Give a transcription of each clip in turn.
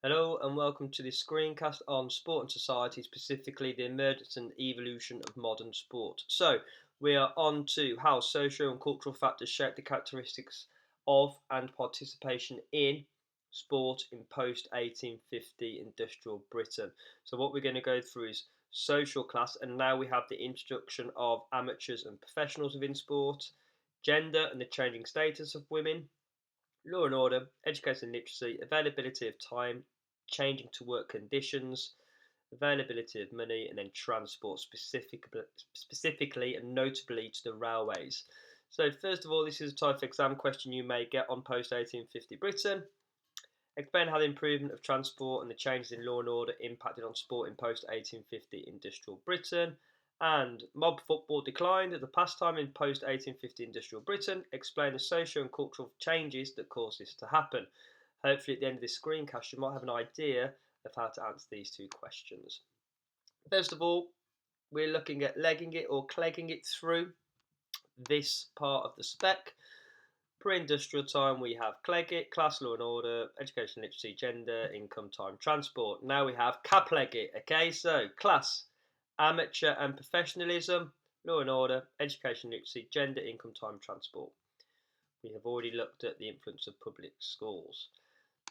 Hello and welcome to this screencast on sport and society, specifically the emergence and evolution of modern sport. So, we are on to how social and cultural factors shape the characteristics of and participation in sport in post 1850 industrial Britain. So, what we're going to go through is social class, and now we have the introduction of amateurs and professionals within sport, gender and the changing status of women, law and order, education and literacy, availability of time, changing to work conditions, availability of money, and then transport specifically and notably to the railways. So, first of all, this is a type of exam question you may get on post 1850 Britain. Explain how the improvement of transport and the changes in law and order impacted on sport in post 1850 industrial Britain. And mob football declined as a pastime in post 1850 industrial Britain. Explain the socio and cultural changes that caused this to happen. Hopefully, at the end of this screencast, you might have an idea of how to answer these two questions. First of all, we're looking at legging it or clegging it through this part of the spec. Pre-industrial time, we have Cleggit, class, law and order, education, literacy, gender, income, time, transport. Now we have Capleggit. Okay, so class, amateur and professionalism, law and order, education, literacy, gender, income, time, transport. We have already looked at the influence of public schools.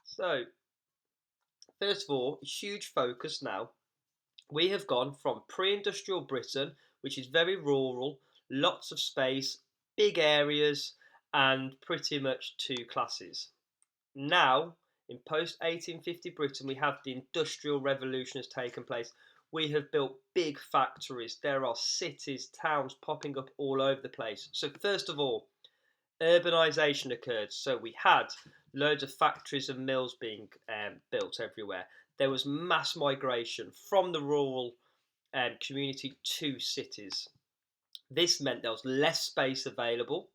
So, first of all, huge focus now. We have gone from pre-industrial Britain, which is very rural, lots of space, big areas, and pretty much two classes. Now, in post 1850 Britain, we have the Industrial Revolution has taken place. We have built big factories. There are cities, towns popping up all over the place. So, first of all, urbanisation occurred. So, we had loads of factories and mills being built everywhere. There was mass migration from the rural community to cities. This meant there was less space available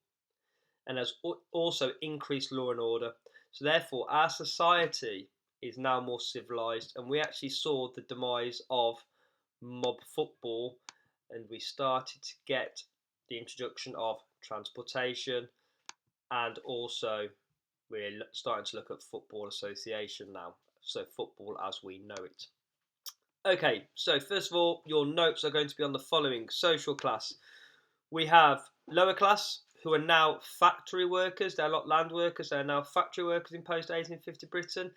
and has also increased law and order. So, therefore, our society is now more civilized, and we actually saw the demise of mob football, and we started to get the introduction of transportation, and also we're starting to look at football association now. So, football as we know it. Okay, so first of all, your notes are going to be on the following social class. We have lower class, who are now factory workers. They're not land workers. They're now factory workers in post 1850 Britain.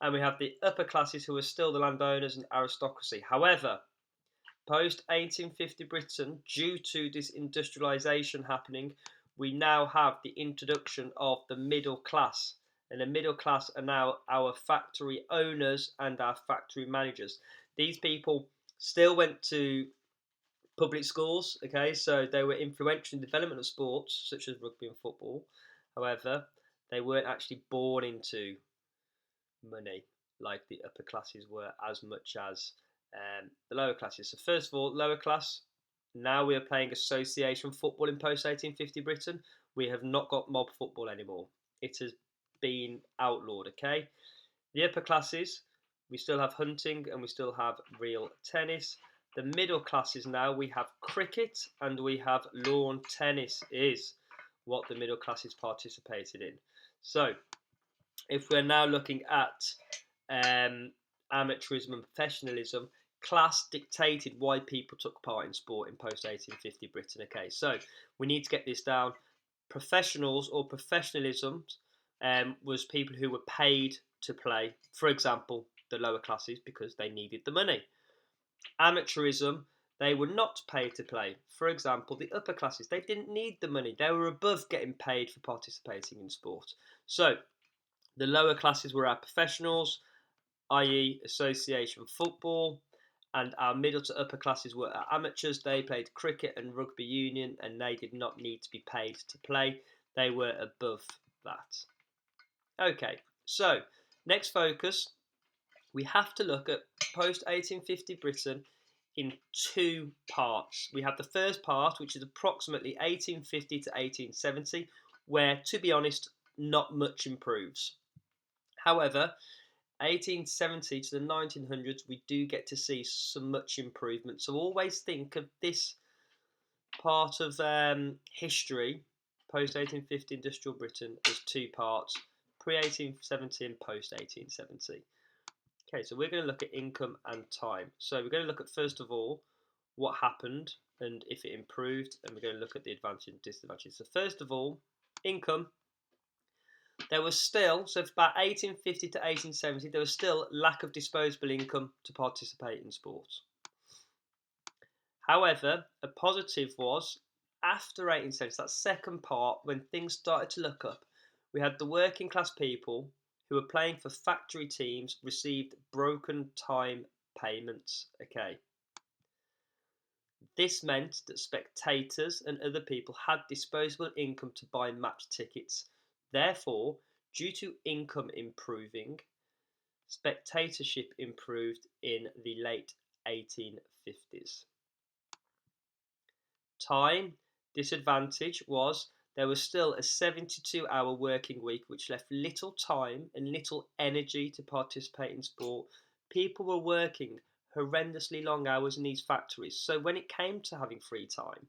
And we have the upper classes, who are still the landowners and aristocracy. However, post 1850 Britain, due to this industrialisation happening, we now have the introduction of the middle class. And the middle class are now our factory owners and our factory managers. These people still went to public schools, okay, so they were influential in the development of sports such as rugby and football. However, they weren't actually born into money like the upper classes were, as much as the lower classes. So, first of all, lower class. Now we are playing association football in post 1850 Britain. We have not got mob football anymore. It has been outlawed, okay? The upper classes, we still have hunting and we still have real tennis. The middle classes now, we have cricket and we have lawn tennis is what the middle classes participated in. So, if we're now looking at amateurism and professionalism, class dictated why people took part in sport in post 1850 Britain. Okay, so we need to get this down. Professionals or professionalism was people who were paid to play, for example, the lower classes because they needed the money. Amateurism, they were not paid to play. For example, the upper classes, they didn't need the money. They were above getting paid for participating in sport. So, the lower classes were our professionals, i.e., association football, and our middle to upper classes were our amateurs. They played cricket and rugby union, and they did not need to be paid to play. They were above that. Okay, so next focus, we have to look at post 1850 Britain in two parts. We have the first part, which is approximately 1850 to 1870, where, to be honest, not much improves. However, 1870 to the 1900s, we do get to see some much improvement. So always think of this part of history, post 1850 industrial Britain, as two parts, pre 1870 and post 1870. Okay, so we're going to look at income and time. So we're going to look at, first of all, what happened and if it improved, and we're going to look at the advantages and disadvantages. So first of all, income. There was still, so about 1850 to 1870, there was still lack of disposable income to participate in sports. However, a positive was, after 1870, that second part, when things started to look up, we had the working class people who were playing for factory teams received broken time payments. Okay. This meant that spectators and other people had disposable income to buy match tickets. Therefore, due to income improving, spectatorship improved in the late 1850s. Time disadvantage was there was still a 72-hour working week, which left little time and little energy to participate in sport. People were working horrendously long hours in these factories, so when it came to having free time,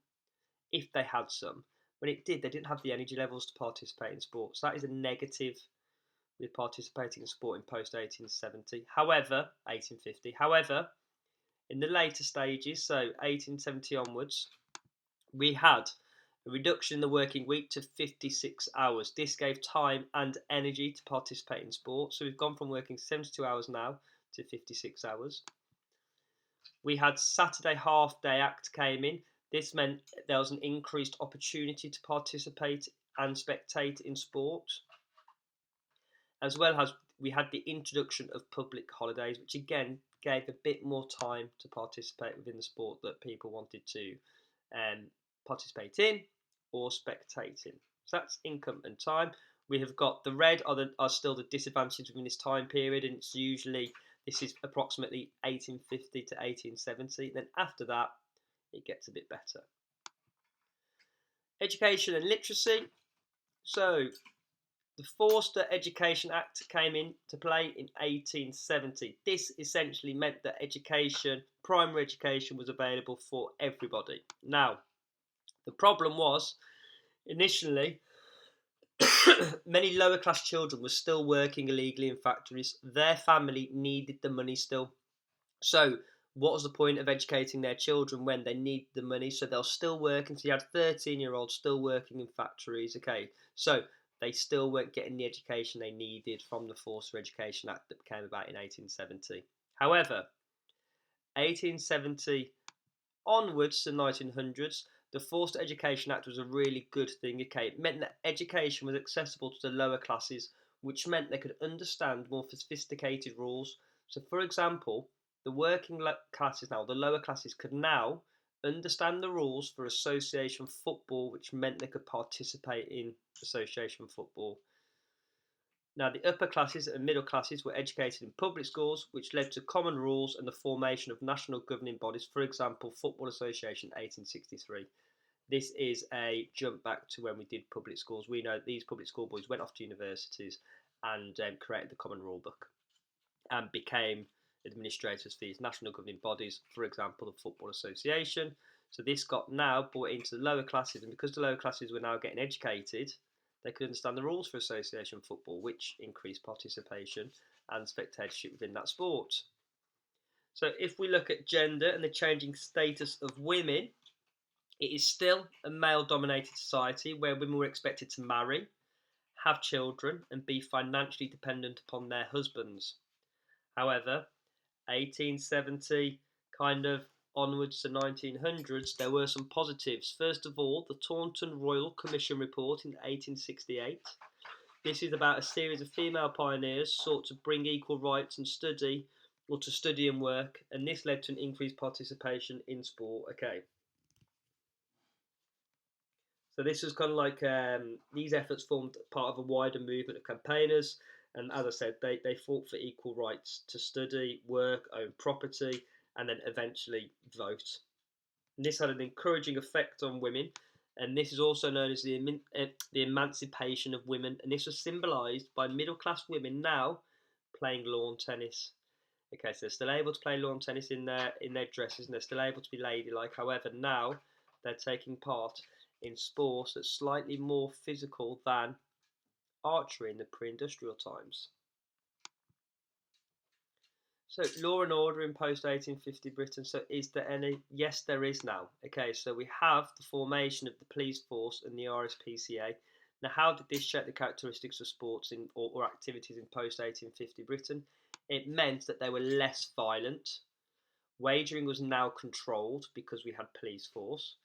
if they had some, when it did, they didn't have the energy levels to participate in sport. So that is a negative with participating in sport in post 1870. However, 1850. However, in the later stages, so 1870 onwards, we had a reduction in the working week to 56 hours. This gave time and energy to participate in sport. So we've gone from working 72 hours now to 56 hours. We had Saturday Half Day Act came in. This meant there was an increased opportunity to participate and spectate in sport, as well as we had the introduction of public holidays, which again gave a bit more time to participate within the sport that people wanted to participate in or spectate in. So that's income and time. We have got the red are still the disadvantages within this time period, and it's usually this is approximately 1850 to 1870. Then after that, it gets a bit better. Education and literacy. So the Forster Education Act came into play in 1870. This essentially meant that education, primary education, was available for everybody. Now, the problem was, initially, many lower class children were still working illegally in factories. Their family needed the money still. So, what was the point of educating their children when they need the money? So they'll still work. And so you had 13-year-olds still working in factories. Okay, so they still weren't getting the education they needed from the Forster Education Act that came about in 1870. However, 1870 onwards to the 1900s, the Forced Education Act was a really good thing. Okay, it meant that education was accessible to the lower classes, which meant they could understand more sophisticated rules. So, for example, the working classes now, the lower classes, could now understand the rules for association football, which meant they could participate in association football. Now, the upper classes and middle classes were educated in public schools, which led to common rules and the formation of national governing bodies. For example, Football Association 1863. This is a jump back to when we did public schools. We know these public school boys went off to universities and created the common rule book and became administrators for these national governing bodies, for example, the Football Association. So this got now brought into the lower classes, and because the lower classes were now getting educated, they could understand the rules for association football, which increased participation and spectatorship within that sport. So if we look at gender and the changing status of women, it is still a male-dominated society where women were expected to marry, have children, and be financially dependent upon their husbands. However, 1870 kind of onwards to 1900s, there were some positives. First of all, the Taunton Royal Commission report in 1868. This is about a series of female pioneers sought to bring equal rights and study, or to study and work, and this led to an increased participation in sport. Okay. So this was kind of like these efforts formed part of a wider movement of campaigners, and as I said, they fought for equal rights to study, work, own property, and then eventually vote. And this had an encouraging effect on women, and this is also known as the emancipation of women, and this was symbolised by middle-class women now playing lawn tennis. Okay, so they're still able to play lawn tennis in their dresses, and they're still able to be ladylike. However, now they're taking part in sports that's slightly more physical than archery in the pre-industrial times. So law and order in post 1850 Britain. So is there any? Yes, there is now. Okay, so we have the formation of the police force and the RSPCA. Now, how did this shape the characteristics of sports or activities in post 1850 Britain? It meant that they were less violent. Wagering was now controlled because we had police force,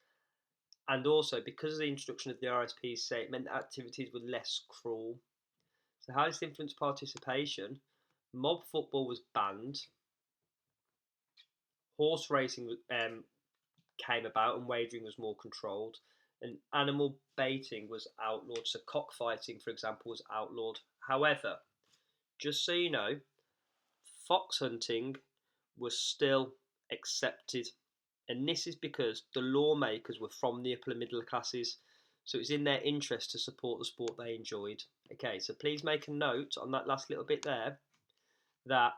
and also because of the introduction of the RSPCA, it meant that activities were less cruel. So how does this influence participation? Mob football was banned. Horse racing came about and wagering was more controlled, and animal baiting was outlawed. So cockfighting, for example, was outlawed. However, just so you know, fox hunting was still accepted, and this is because the lawmakers were from the upper middle classes, so it's in their interest to support the sport they enjoyed. Okay, so please make a note on that last little bit there that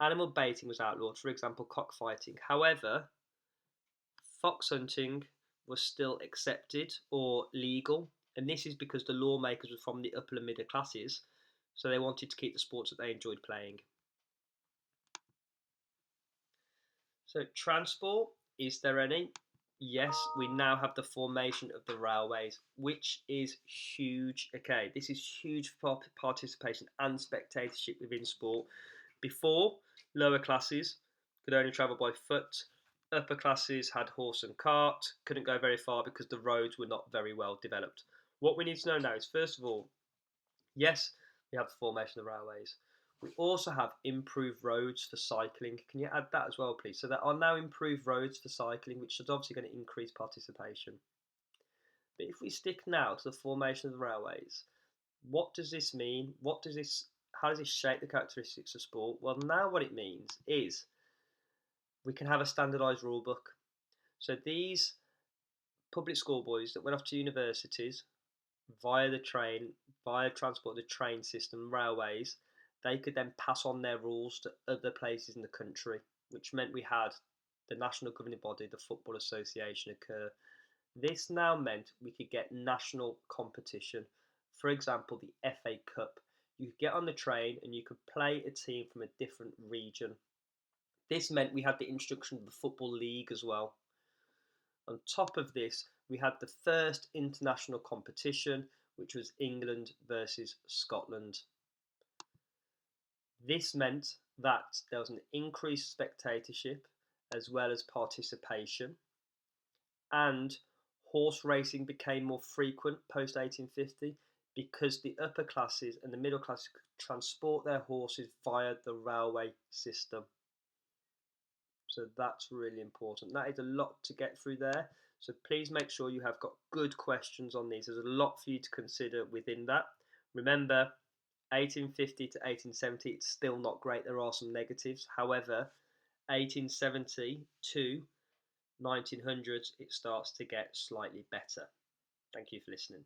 animal baiting was outlawed, for example, cockfighting. However, fox hunting was still accepted or legal, and this is because the lawmakers were from the upper and middle classes, so they wanted to keep the sports that they enjoyed playing. So, transport, is there any? Yes, we now have the formation of the railways, which is huge. Okay, this is huge for participation and spectatorship within sport. Before, lower classes could only travel by foot. Upper classes had horse and cart, couldn't go very far because the roads were not very well developed. What we need to know now is, first of all, yes, we have the formation of the railways. We also have improved roads for cycling. Can you add that as well, please? So there are now improved roads for cycling, which is obviously going to increase participation. But if we stick now to the formation of the railways, what does this mean? How does this shape the characteristics of sport? Well, now what it means is we can have a standardised rule book. So these public school boys that went off to universities via the train, via transport, the train system, railways, they could then pass on their rules to other places in the country, which meant we had the national governing body, the Football Association, occur. This now meant we could get national competition. For example, the FA Cup. You could get on the train and you could play a team from a different region. This meant we had the introduction of the Football League as well. On top of this, we had the first international competition, which was England versus Scotland. This meant that there was an increased spectatorship as well as participation, and horse racing became more frequent post 1850 because the upper classes and the middle classes could transport their horses via the railway system. So that's really important. That is a lot to get through there. So please make sure you have got good questions on these. There's a lot for you to consider within that. Remember, 1850 to 1870, it's still not great. There are some negatives. However, 1870 to 1900s, it starts to get slightly better. Thank you for listening.